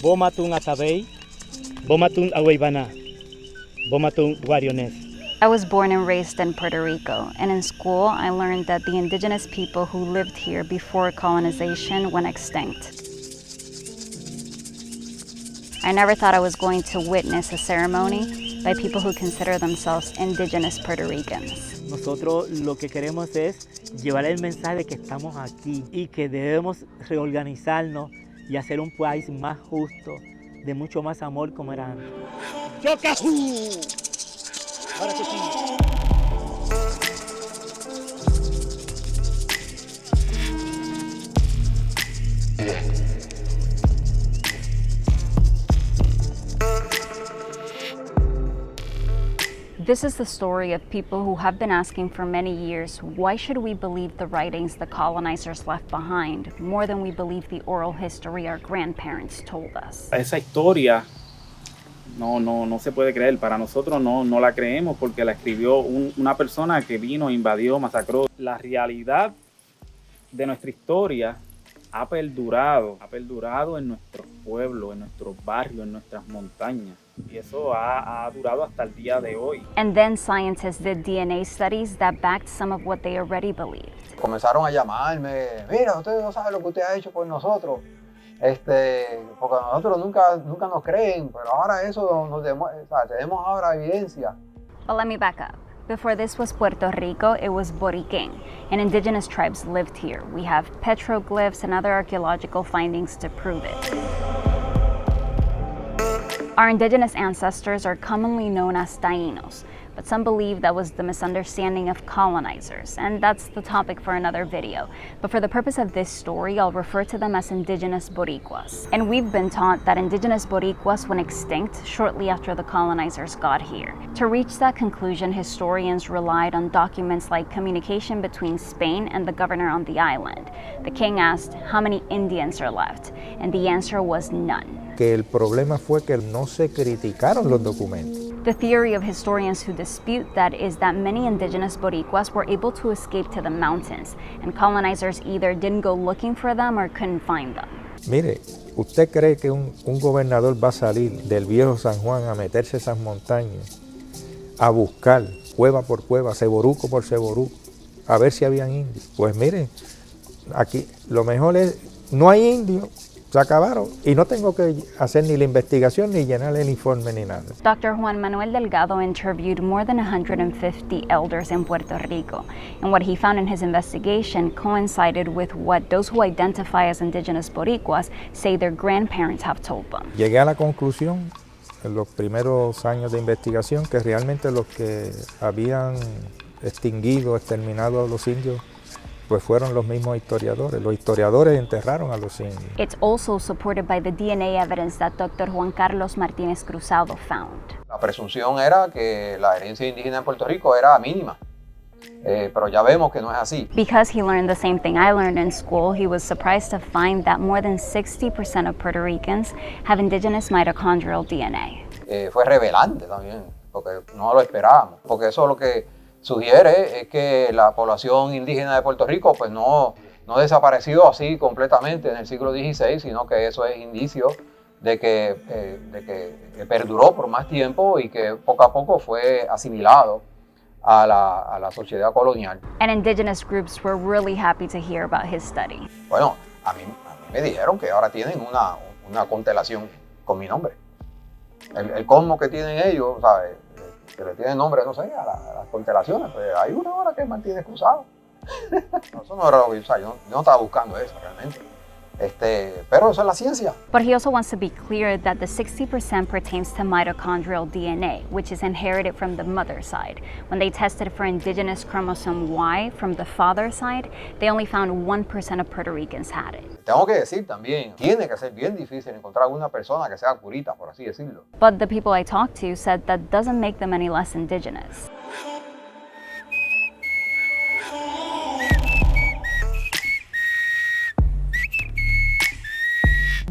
Bomatun Atabey, Bomatun Aweibana, Bomatun Guariones. I was born and raised in Puerto Rico, and in school I learned that the indigenous people who lived here before colonization went extinct. I never thought I was going to witness a ceremony by people who consider themselves indigenous Puerto Ricans. Nosotros lo que queremos es llevar el mensaje de que estamos aquí y que debemos reorganizarnos y hacer un país más justo, de mucho más amor como era antes. Ahora que sí. This is the story of people who have been asking for many years, why should we believe the writings the colonizers left behind more than we believe the oral history our grandparents told us? Esa historia no se puede creer. Para nosotros no la creemos porque la escribió una persona que vino, invadió, masacró. La realidad de nuestra historia ha perdurado en nuestros pueblos, en nuestros barrios, en nuestras montañas. Y eso ha durado hasta el día de hoy. And then scientists did DNA studies that backed some of what they already believed. Comenzaron a llamarme, mira, ustedes no saben lo que usted ha hecho por nosotros, porque nosotros nunca nos creen, pero ahora eso nos demuestra, tenemos ahora evidencia. But let me back up. Before this was Puerto Rico, it was Boriquén, and indigenous tribes lived here. We have petroglyphs and other archaeological findings to prove it. Our indigenous ancestors are commonly known as Taínos, but some believe that was the misunderstanding of colonizers, and that's the topic for another video. But for the purpose of this story, I'll refer to them as Indigenous Boricuas. And we've been taught that Indigenous Boricuas went extinct shortly after the colonizers got here. To reach that conclusion, historians relied on documents like communication between Spain and the governor on the island. The king asked, how many Indians are left? And the answer was none. Que el problema fue que no se criticaron los documentos. The theory of historians who dispute that is that many indigenous Boricuas were able to escape to the mountains, and colonizers either didn't go looking for them or couldn't find them. Mire, ¿usted cree que un gobernador va a salir del viejo San Juan a meterse a esas montañas, a buscar cueva por cueva, ceboruco por ceboruco, a ver si habían indios? Pues mire, aquí lo mejor es, no hay indios. Se acabaron y no tengo que hacer ni la investigación ni llenar el informe ni nada. Dr. Juan Manuel Delgado interviewed more than 150 elders in Puerto Rico, and what he found in his investigation coincided with what those who identify as indigenous Boricuas say their grandparents have told them. Llegué a la conclusión en los primeros años de investigación que realmente los que habían exterminado a los indios pues fueron los mismos historiadores. Los historiadores enterraron a los indios. It's also supported by the DNA evidence that Dr. Juan Carlos Martínez Cruzado found. La presunción era que la herencia indígena en Puerto Rico era mínima, pero ya vemos que no es así. Because he learned the same thing I learned in school, he was surprised to find that more than 60% of Puerto Ricans have indigenous mitochondrial DNA. Fue revelante también, porque no lo esperábamos, porque eso lo que sugiere es que la población indígena de Puerto Rico pues no desapareció así completamente en el siglo XVI, sino que eso es indicio de que perduró por más tiempo y que poco a poco fue asimilado a la sociedad colonial. And indigenous groups were really happy to hear about his study. Bueno, a mí me dijeron que ahora tienen una constelación con mi nombre. El cosmos que tienen ellos, ¿sabes? Que le tiene nombre, no sé, a las constelaciones, pues hay una hora que es Martínez Cruzado. Eso no era lo que yo no estaba buscando eso realmente. Pero eso es la ciencia. But he also wants to be clear that the 60% pertains to mitochondrial DNA, which is inherited from the mother side. When they tested for indigenous chromosome Y from the father side, they only found 1% of Puerto Ricans had it. Tengo que decir también, tiene que ser bien difícil encontrar alguna persona que sea purita, por así decirlo. But the people I talked to said that doesn't make them any less indigenous.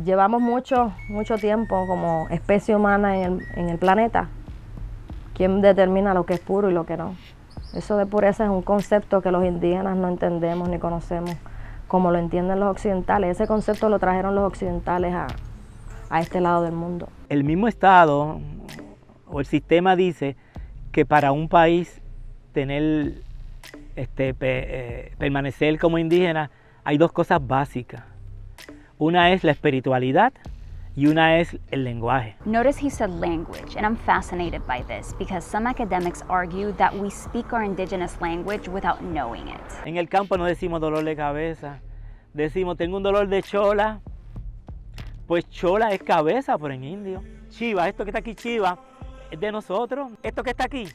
Llevamos mucho tiempo como especie humana en el planeta. ¿Quién determina lo que es puro y lo que no? Eso de pureza es un concepto que los indígenas no entendemos ni conocemos como lo entienden los occidentales. Ese concepto lo trajeron los occidentales a este lado del mundo. El mismo Estado o el sistema dice que para un país tener, permanecer como indígena hay dos cosas básicas. Una es la espiritualidad y una es el lenguaje. Notice he said language, and I'm fascinated by this because some academics argue that we speak our indigenous language without knowing it. En el campo no decimos dolor de cabeza, decimos tengo un dolor de chola. Pues chola es cabeza, pero en indio. Chiva, esto que está aquí, chiva, es de nosotros. Esto que está aquí,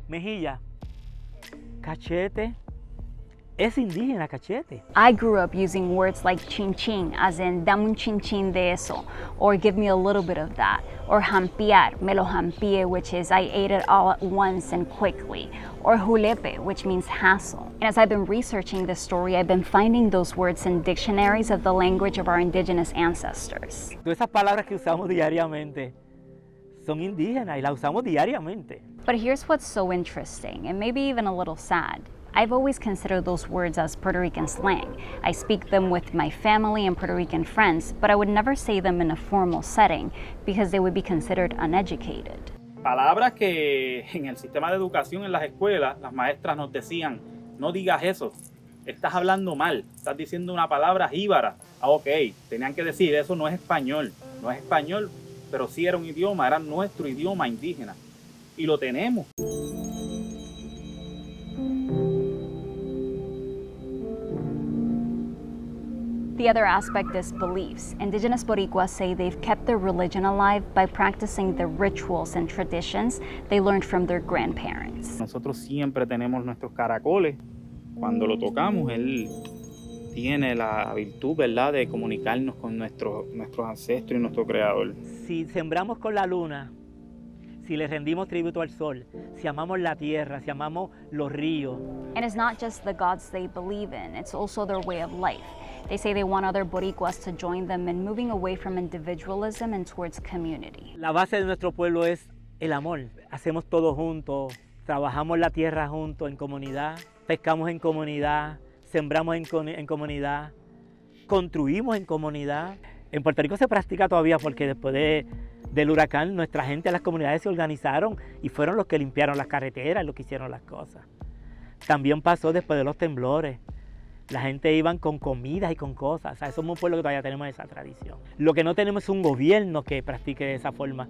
mejilla, cachete, es indígena, cachete. I grew up using words like chin chin, as in dame un chin chin de eso, or give me a little bit of that, or jampear, me lo jampié, which is I ate it all at once and quickly, or julepe, which means hassle. And as I've been researching this story, I've been finding those words in dictionaries of the language of our indigenous ancestors. Todas esas palabras que usamos diariamente son indígenas y las usamos diariamente. But here's what's so interesting, and maybe even a little sad. I've always considered those words as Puerto Rican slang. I speak them with my family and Puerto Rican friends, but I would never say them in a formal setting because they would be considered uneducated. Palabras que en el sistema de educación en las escuelas, las maestras nos decían, no digas eso, estás hablando mal, estás diciendo una palabra jíbara. Ah, ok, tenían que decir, eso no es español, pero sí era un idioma, era nuestro idioma indígena. Y lo tenemos. The other aspect is beliefs. Indigenous Boricuas say they've kept their religion alive by practicing the rituals and traditions they learned from their grandparents. Nosotros siempre tenemos nuestros caracoles. Cuando lo tocamos, él tiene la virtud, ¿verdad?, de comunicarnos con nuestros ancestros y nuestro creador. Si sembramos con la luna, si le rendimos tributo al sol, si amamos la tierra, si amamos los ríos. And it's not just the gods they believe in, it's also their way of life. They say they want other Boricuas to join them in moving away from individualism and towards community. La base de nuestro pueblo es el amor. Hacemos todo juntos, trabajamos la tierra juntos, en comunidad, pescamos en comunidad, sembramos en comunidad, construimos en comunidad. En Puerto Rico se practica todavía porque después del huracán nuestra gente, las comunidades se organizaron y fueron los que limpiaron las carreteras, los que hicieron las cosas. También pasó después de los temblores. La gente iba con comidas y con cosas. O sea, somos un pueblo que todavía tenemos esa tradición. Lo que no tenemos es un gobierno que practique de esa forma.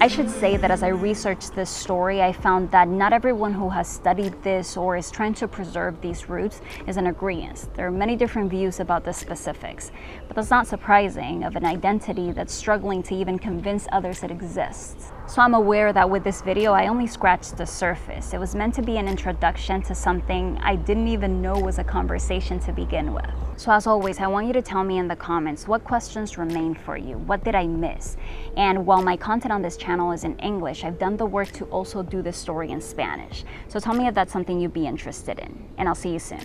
I should say that as I researched this story, I found that not everyone who has studied this or is trying to preserve these roots is in agreement. There are many different views about the specifics, but that's not surprising of an identity that's struggling to even convince others it exists. So I'm aware that with this video, I only scratched the surface. It was meant to be an introduction to something I didn't even know was a conversation to begin with. So as always, I want you to tell me in the comments what questions remain for you. What did I miss? And while my content on this channel is in English, I've done the work to also do this story in Spanish. So tell me if that's something you'd be interested in, and I'll see you soon.